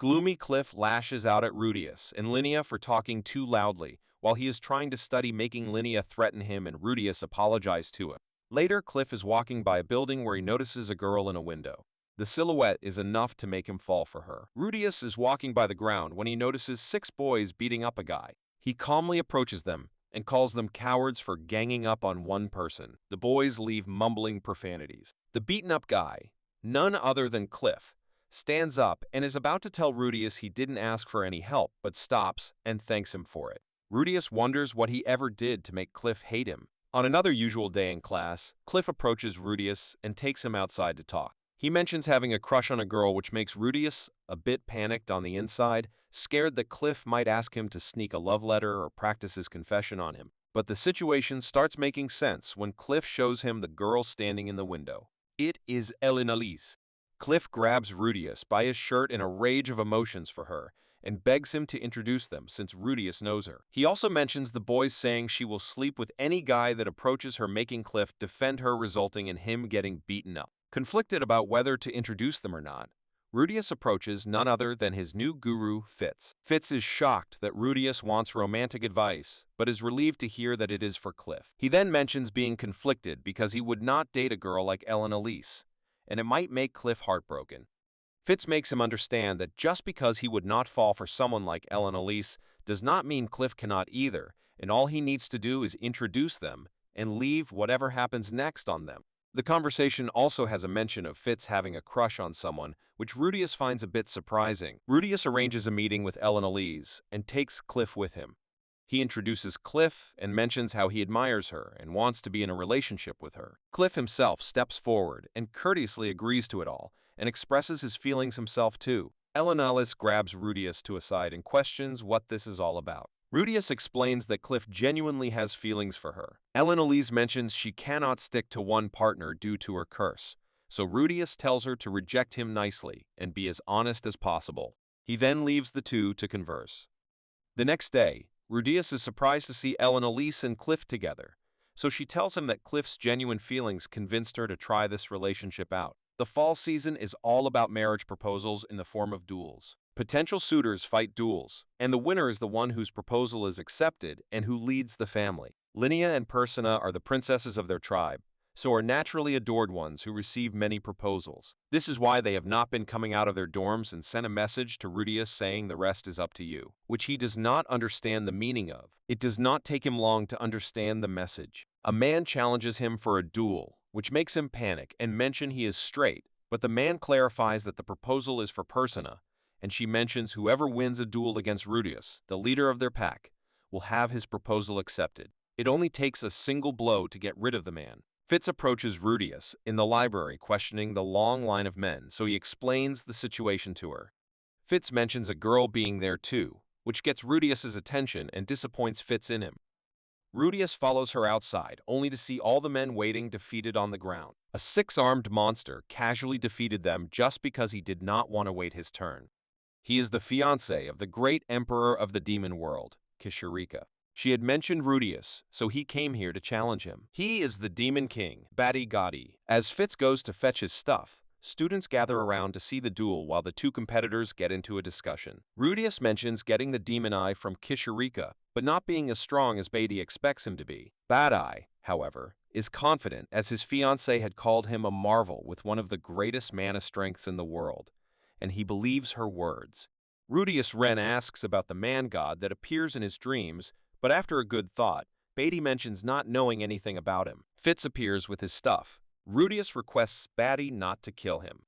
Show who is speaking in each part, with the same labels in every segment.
Speaker 1: Gloomy Cliff lashes out at Rudeus and Linnea for talking too loudly, while he is trying to study, making Linnea threaten him and Rudeus apologize to him. Later, Cliff is walking by a building where he notices a girl in a window. The silhouette is enough to make him fall for her. Rudeus is walking by the ground when he notices 6 boys beating up a guy. He calmly approaches them and calls them cowards for ganging up on one person. The boys leave mumbling profanities. The beaten-up guy, none other than Cliff, stands up and is about to tell Rudeus he didn't ask for any help, but stops and thanks him for it. Rudeus wonders what he ever did to make Cliff hate him. On another usual day in class, Cliff approaches Rudeus and takes him outside to talk. He mentions having a crush on a girl, which makes Rudeus a bit panicked on the inside, scared that Cliff might ask him to sneak a love letter or practice his confession on him. But the situation starts making sense when Cliff shows him the girl standing in the window. It is Annalise. Cliff grabs Rudeus by his shirt in a rage of emotions for her and begs him to introduce them since Rudeus knows her. He also mentions the boys saying she will sleep with any guy that approaches her, making Cliff defend her, resulting in him getting beaten up. Conflicted about whether to introduce them or not, Rudeus approaches none other than his new guru, Fitz. Fitz is shocked that Rudeus wants romantic advice, but is relieved to hear that it is for Cliff. He then mentions being conflicted because he would not date a girl like Annalise, and it might make Cliff heartbroken. Fitz makes him understand that just because he would not fall for someone like Annalise does not mean Cliff cannot either, and all he needs to do is introduce them and leave whatever happens next on them. The conversation also has a mention of Fitz having a crush on someone, which Rudeus finds a bit surprising. Rudeus arranges a meeting with Annalise and takes Cliff with him. He introduces Cliff and mentions how he admires her and wants to be in a relationship with her. Cliff himself steps forward and courteously agrees to it all and expresses his feelings himself too. Annalise grabs Rudeus to a side and questions what this is all about. Rudeus explains that Cliff genuinely has feelings for her. Annalise mentions she cannot stick to one partner due to her curse, so Rudeus tells her to reject him nicely and be as honest as possible. He then leaves the two to converse. The next day, Rudeus is surprised to see Annalise and Cliff together, so she tells him that Cliff's genuine feelings convinced her to try this relationship out. The fall season is all about marriage proposals in the form of duels. Potential suitors fight duels, and the winner is the one whose proposal is accepted and who leads the family. Linnea and Persona are the princesses of their tribe, so are naturally adored ones who receive many proposals. This is why they have not been coming out of their dorms and sent a message to Rudeus saying the rest is up to you, which he does not understand the meaning of. It does not take him long to understand the message. A man challenges him for a duel, which makes him panic and mention he is straight, but the man clarifies that the proposal is for Persona, and she mentions whoever wins a duel against Rudeus, the leader of their pack, will have his proposal accepted. It only takes a single blow to get rid of the man. Fitz approaches Rudeus in the library, questioning the long line of men, so he explains the situation to her. Fitz mentions a girl being there too, which gets Rudeus's attention and disappoints Fitz in him. Rudeus follows her outside, only to see all the men waiting defeated on the ground. A 6-armed monster casually defeated them just because he did not want to wait his turn. He is the fiancé of the great emperor of the demon world, Kishirika. She had mentioned Rudeus, so he came here to challenge him. He is the demon king, Badi Gadi. As Fitz goes to fetch his stuff, students gather around to see the duel while the two competitors get into a discussion. Rudeus mentions getting the demon eye from Kishirika, but not being as strong as Badi expects him to be. Badi, however, is confident as his fiancé had called him a marvel with one of the greatest mana strengths in the world, and he believes her words. Rudeus Ren asks about the man-god that appears in his dreams, but after a good thought, Badi mentions not knowing anything about him. Fitz appears with his stuff. Rudeus requests Badi not to kill him.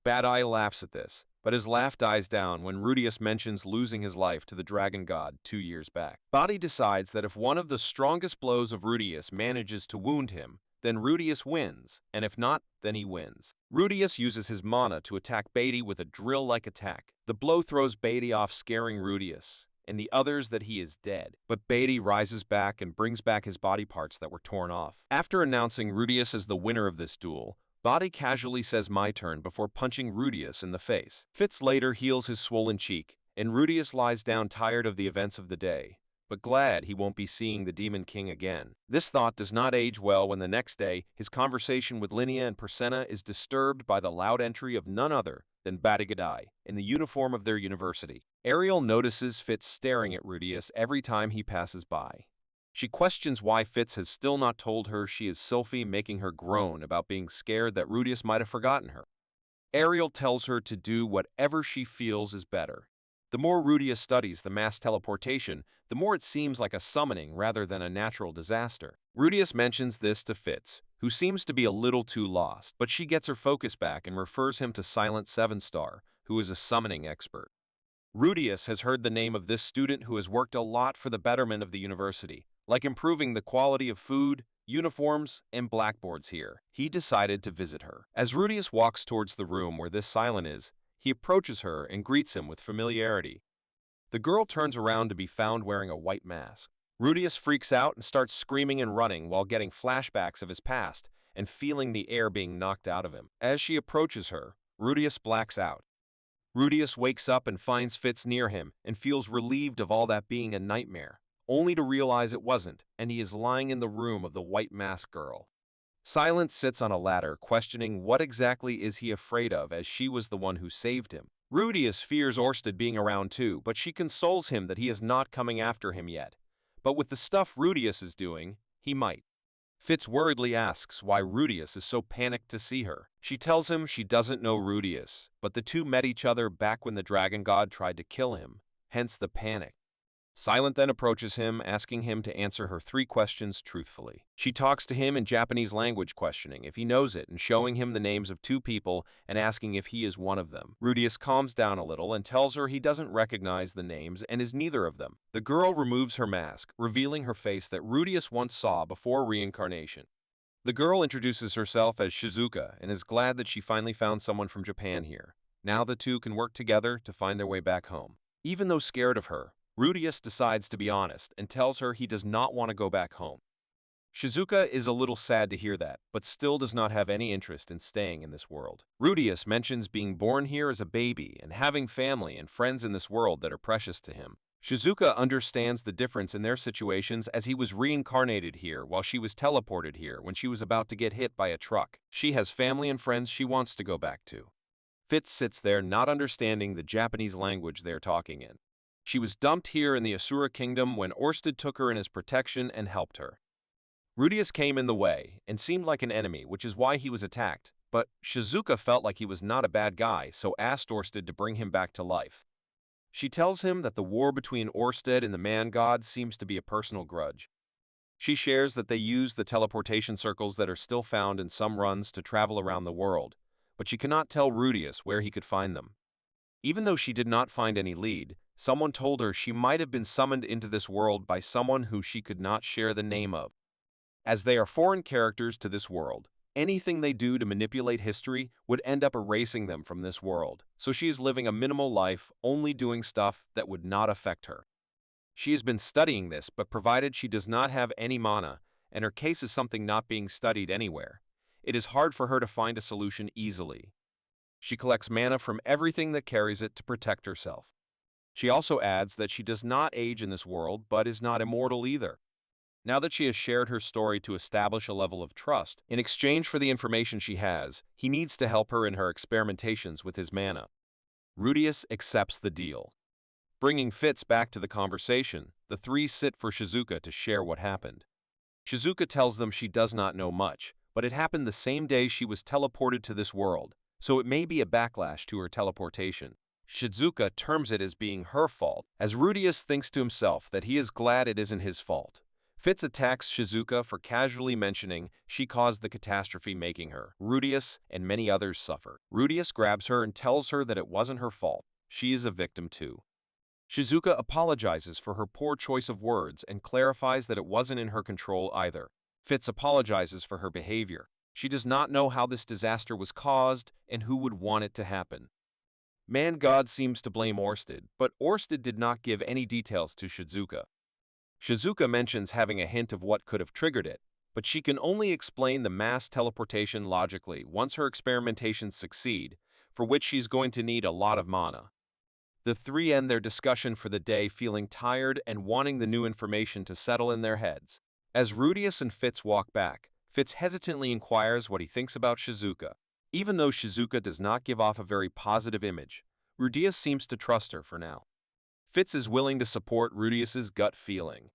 Speaker 1: Badi laughs at this, but his laugh dies down when Rudeus mentions losing his life to the dragon god 2 years back. Badi decides that if one of the strongest blows of Rudeus manages to wound him, then Rudeus wins, and if not, then he wins. Rudeus uses his mana to attack Badi with a drill-like attack. The blow throws Badi off, scaring Rudeus and the others that he is dead, but Badi rises back and brings back his body parts that were torn off. After announcing Rudeus as the winner of this duel, Badi casually says "my turn" before punching Rudeus in the face. Fitz later heals his swollen cheek, and Rudeus lies down tired of the events of the day, but glad he won't be seeing the Demon King again. This thought does not age well when the next day, his conversation with Linnea and Persona is disturbed by the loud entry of none other then Badagadai, in the uniform of their university. Ariel notices Fitz staring at Rudeus every time he passes by. She questions why Fitz has still not told her she is Sylphie, making her groan about being scared that Rudeus might have forgotten her. Ariel tells her to do whatever she feels is better. The more Rudeus studies the mass teleportation, the more it seems like a summoning rather than a natural disaster. Rudeus mentions this to Fitz, who seems to be a little too lost, but she gets her focus back and refers him to Silent Seven Star, who is a summoning expert. Rudeus has heard the name of this student who has worked a lot for the betterment of the university, like improving the quality of food, uniforms, and blackboards here. He decided to visit her. As Rudeus walks towards the room where this Silent is, he approaches her and greets him with familiarity. The girl turns around to be found wearing a white mask. Rudeus freaks out and starts screaming and running while getting flashbacks of his past and feeling the air being knocked out of him. As she approaches her, Rudeus blacks out. Rudeus wakes up and finds Fitz near him and feels relieved of all that being a nightmare, only to realize it wasn't, and he is lying in the room of the white mask girl. Silent sits on a ladder, questioning what exactly is he afraid of, as she was the one who saved him. Rudeus fears Orsted being around too, but she consoles him that he is not coming after him yet. But with the stuff Rudeus is doing, he might. Fitz worriedly asks why Rudeus is so panicked to see her. She tells him she doesn't know Rudeus, but the two met each other back when the dragon god tried to kill him, hence the panic. Silent then approaches him, asking him to answer her 3 questions truthfully. She talks to him in Japanese language, questioning if he knows it and showing him the names of 2 people and asking if he is one of them. Rudeus calms down a little and tells her he doesn't recognize the names and is neither of them. The girl removes her mask, revealing her face that Rudeus once saw before reincarnation. The girl introduces herself as Shizuka and is glad that she finally found someone from Japan here. Now the two can work together to find their way back home. Even though scared of her, Rudeus decides to be honest and tells her he does not want to go back home. Shizuka is a little sad to hear that, but still does not have any interest in staying in this world. Rudeus mentions being born here as a baby and having family and friends in this world that are precious to him. Shizuka understands the difference in their situations, as he was reincarnated here while she was teleported here when she was about to get hit by a truck. She has family and friends she wants to go back to. Fitz sits there not understanding the Japanese language they're talking in. She was dumped here in the Asura kingdom when Orsted took her in his protection and helped her. Rudeus came in the way and seemed like an enemy, which is why he was attacked, but Shizuka felt like he was not a bad guy, so asked Orsted to bring him back to life. She tells him that the war between Orsted and the man-god seems to be a personal grudge. She shares that they use the teleportation circles that are still found in some runs to travel around the world, but she cannot tell Rudeus where he could find them. Even though she did not find any lead, someone told her she might have been summoned into this world by someone who she could not share the name of. As they are foreign characters to this world, anything they do to manipulate history would end up erasing them from this world, so she is living a minimal life, only doing stuff that would not affect her. She has been studying this, but provided she does not have any mana, and her case is something not being studied anywhere, it is hard for her to find a solution easily. She collects mana from everything that carries it to protect herself. She also adds that she does not age in this world, but is not immortal either. Now that she has shared her story to establish a level of trust, in exchange for the information she has, he needs to help her in her experimentations with his mana. Rudeus accepts the deal. Bringing Fitz back to the conversation, the 3 sit for Shizuka to share what happened. Shizuka tells them she does not know much, but it happened the same day she was teleported to this world, so it may be a backlash to her teleportation. Shizuka terms it as being her fault, as Rudeus thinks to himself that he is glad it isn't his fault. Fitz attacks Shizuka for casually mentioning she caused the catastrophe, making her, Rudeus, and many others suffer. Rudeus grabs her and tells her that it wasn't her fault. She is a victim too. Shizuka apologizes for her poor choice of words and clarifies that it wasn't in her control either. Fitz apologizes for her behavior. She does not know how this disaster was caused and who would want it to happen. Man-God seems to blame Orsted, but Orsted did not give any details to Shizuka. Shizuka mentions having a hint of what could have triggered it, but she can only explain the mass teleportation logically once her experimentations succeed, for which she's going to need a lot of mana. The 3 end their discussion for the day feeling tired and wanting the new information to settle in their heads. As Rudeus and Fitz walk back, Fitz hesitantly inquires what he thinks about Shizuka. Even though Shizuka does not give off a very positive image, Rudeus seems to trust her for now. Fitz is willing to support Rudeus's gut feeling,